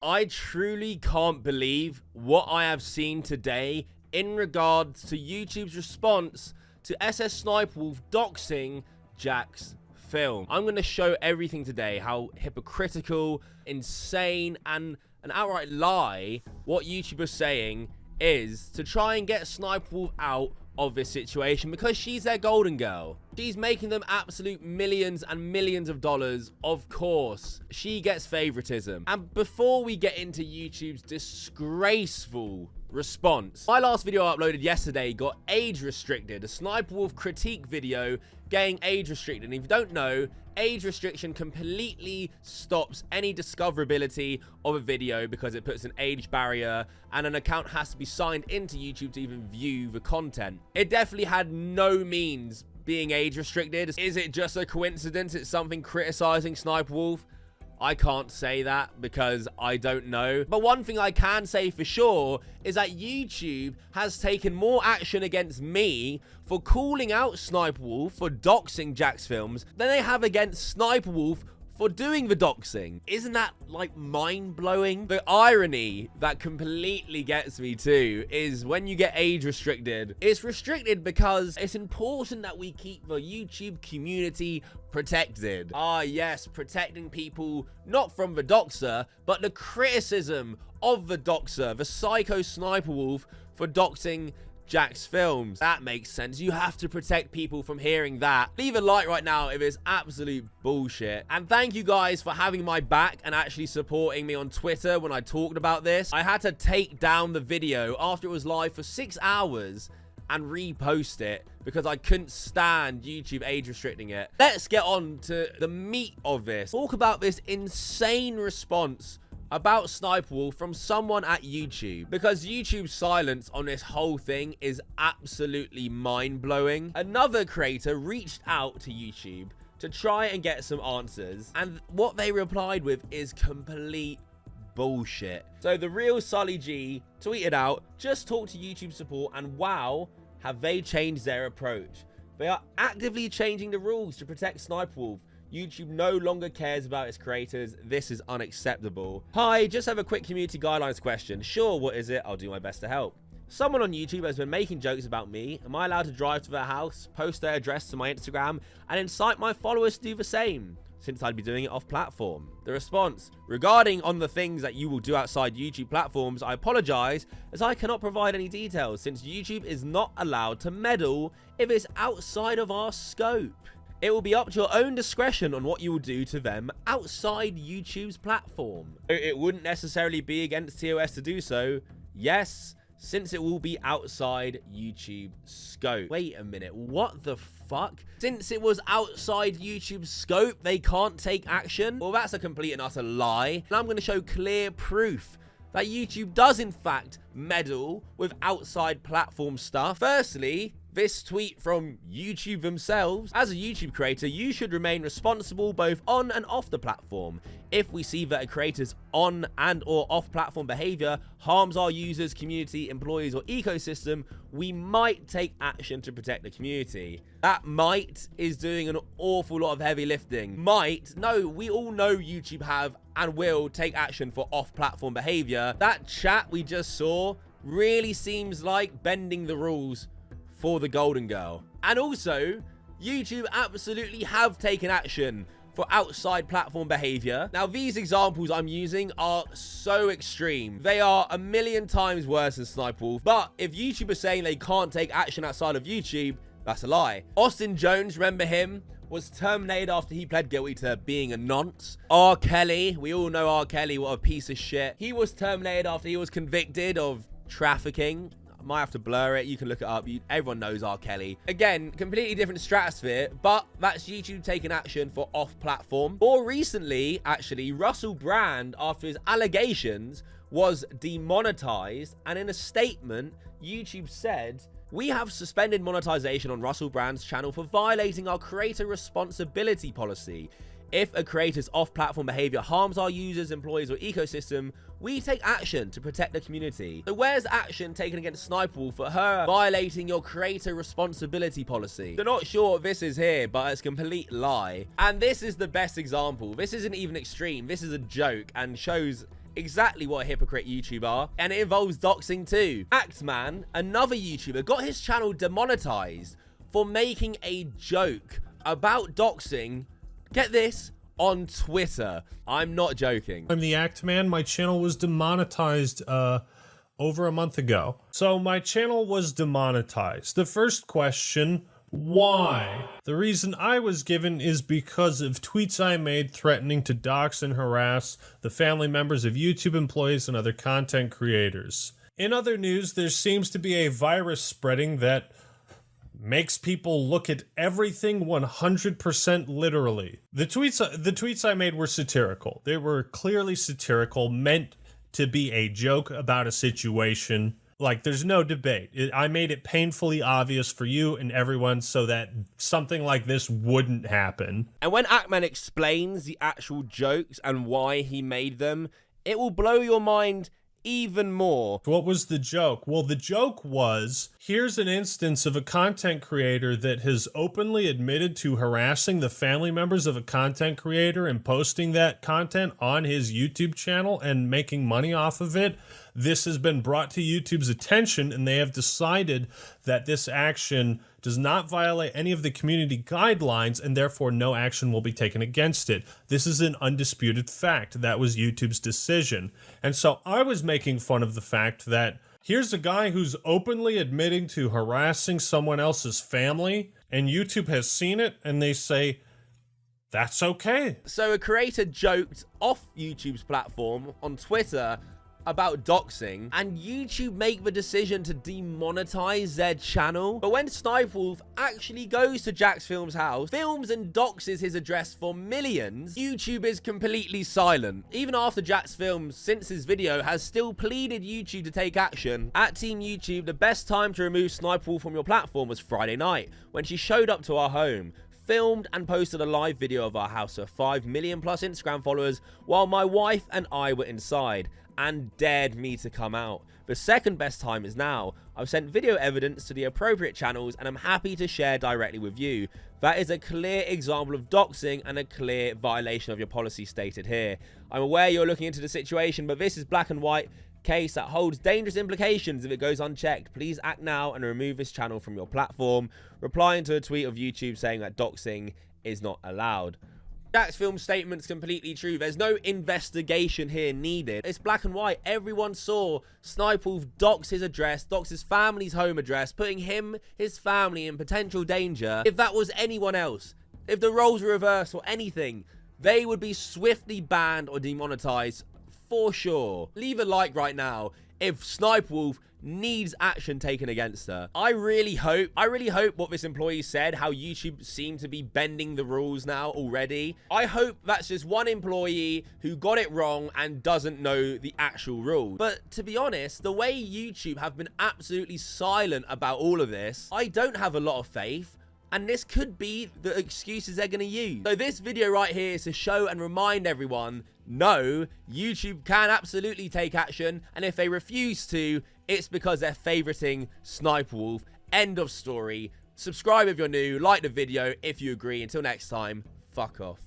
I truly can't believe what I have seen today in regards to YouTube's response to SSSniperwolf Doxxing Jacksfilms. I'm going to show everything today, how hypocritical, insane, and an outright lie what YouTube is saying is to try and get Sniperwolf out of this situation because she's their golden girl. She's making them absolute millions and millions of dollars. Of course, she gets favoritism. And before we get into YouTube's disgraceful response, my last video I uploaded yesterday got age restricted. A Sniperwolf critique video getting age restricted. And if you don't know, age restriction completely stops any discoverability of a video because it puts an age barrier and an account has to be signed into YouTube to even view the content. It definitely had no means being age restricted. Is it just a coincidence it's something criticizing Sniperwolf? I can't say that because I don't know. But one thing I can say for sure is that YouTube has taken more action against me for calling out Sniperwolf for doxing Jacksfilms than they have against Sniperwolf for doing the doxing. Isn't that, like, mind-blowing? The irony that completely gets me too is when you get age restricted, it's restricted because it's important that we keep the YouTube community protected. Ah, yes, protecting people not from the doxer, but the criticism of the doxer, the psycho Sniperwolf for doxing Jacksfilms. That makes sense. You have to protect people from hearing that. Leave a like right now if it's absolute bullshit. And thank you guys for having my back and actually supporting me on Twitter when I talked about this. I had to take down the video after it was live for 6 hours and repost it because I couldn't stand YouTube age restricting it. Let's get on to the meat of this. Talk about this insane response about Sniperwolf from someone at YouTube, because YouTube's silence on this whole thing is absolutely mind-blowing. Another creator reached out to YouTube to try and get some answers, and what they replied with is complete bullshit. So the real Sully G tweeted out, "Just talk to YouTube support and wow, have they changed their approach. They are actively changing the rules to protect Sniperwolf. YouTube no longer cares about its creators. This is unacceptable. Hi, just have a quick community guidelines question. Sure, what is it? I'll do my best to help. Someone on YouTube has been making jokes about me. Am I allowed to drive to their house, post their address to my Instagram, and incite my followers to do the same, since I'd be doing it off platform?" The response: "Regarding on the things that you will do outside YouTube platforms, I apologize as I cannot provide any details since YouTube is not allowed to meddle if it's outside of our scope. It will be up to your own discretion on what you will do to them outside YouTube's platform." It wouldn't necessarily be against TOS to do so. Yes, since it will be outside YouTube scope. Wait a minute, what the fuck? Since it was outside YouTube's scope, they can't take action? Well, that's a complete and utter lie. And I'm going to show clear proof that YouTube does in fact meddle with outside platform stuff. Firstly, this tweet from YouTube themselves: "As a YouTube creator, you should remain responsible both on and off the platform. If we see that a creator's on and or off platform behavior harms our users, community, employees, or ecosystem, we might take action to protect the community." That might is doing an awful lot of heavy lifting. Might? No, we all know YouTube have and will take action for off-platform behavior. That chat we just saw really seems like bending the rules for the golden girl. And also, YouTube absolutely have taken action for outside platform behavior. Now, these examples I'm using are so extreme. They are a million times worse than Sniperwolf. But if YouTube is saying they can't take action outside of YouTube, that's a lie. Austin Jones, remember him, was terminated after he pled guilty to being a nonce. R. Kelly, we all know R. Kelly, what a piece of shit. He was terminated after he was convicted of trafficking. I might have to blur it. You can look it up. Everyone knows R. Kelly. Again, completely different stratosphere, but that's YouTube taking action for off-platform. More recently, actually, Russell Brand, after his allegations, was demonetized, and in a statement, YouTube said, "We have suspended monetization on Russell Brand's channel for violating our creator responsibility policy. If a creator's off-platform behavior harms our users, employees, or ecosystem, we take action to protect the community." So where's action taken against Sniperwolf for her violating your creator responsibility policy? They're not sure what this is here, but it's a complete lie. And this is the best example. This isn't even extreme. This is a joke and shows exactly what a hypocrite YouTuber are, and it involves doxing too. ActMan, another YouTuber, got his channel demonetized for making a joke about doxing, get this, on Twitter. I'm not joking. I'm the ActMan. My channel was demonetized over a month ago. So my channel was demonetized. The first question, why? The reason I was given is because of tweets I made threatening to dox and harass the family members of YouTube employees and other content creators. In other news, there seems to be a virus spreading that makes people look at everything 100% literally. The tweets I made were satirical. They were clearly satirical, meant to be a joke about a situation. Like, there's no debate. I made it painfully obvious for you and everyone so that something like this wouldn't happen. And when ActMan explains the actual jokes and why he made them, it will blow your mind even more. What was the joke? Well, the joke was, here's an instance of a content creator that has openly admitted to harassing the family members of a content creator and posting that content on his YouTube channel and making money off of it. This has been brought to YouTube's attention, and they have decided that this action does not violate any of the community guidelines, and therefore no action will be taken against it. This is an undisputed fact. That was YouTube's decision. And so I was making fun of the fact that here's a guy who's openly admitting to harassing someone else's family, and YouTube has seen it, and they say, that's okay. So a creator joked off YouTube's platform on Twitter about doxing, and YouTube make the decision to demonetize their channel. But when SSSniperwolf actually goes to Jacksfilms' house, films and doxes his address for millions, YouTube is completely silent. Even after Jacksfilms, since his video, has still pleaded YouTube to take action. At Team YouTube, the best time to remove SSSniperwolf from your platform was Friday night, when she showed up to our home, filmed and posted a live video of our house to 5 million plus Instagram followers, while my wife and I were inside, and dared me to come out. The second best time is now. I've sent video evidence to the appropriate channels, and I'm happy to share directly with you. That is a clear example of doxing and a clear violation of your policy stated here. I'm aware you're looking into the situation, but this is black and white case that holds dangerous implications if it goes unchecked. Please act now and remove this channel from your platform. Replying to a tweet of YouTube saying that doxing is not allowed. Jacksfilms' statement's completely true. There's no investigation here needed. It's black and white. Everyone saw SSSniperwolf dox his address, dox his family's home address, putting him, his family in potential danger. If that was anyone else, if the roles were reversed or anything, they would be swiftly banned or demonetized for sure. Leave a like right now if SSSniperwolf needs action taken against her. I really hope what this employee said, how YouTube seem to be bending the rules now already. I hope that's just one employee who got it wrong and doesn't know the actual rules. But to be honest, the way YouTube have been absolutely silent about all of this, I don't have a lot of faith. And this could be the excuses they're going to use. So this video right here is to show and remind everyone, no, YouTube can absolutely take action. And if they refuse to, it's because they're favoriting SSSniperwolf. End of story. Subscribe if you're new. Like the video if you agree. Until next time, fuck off.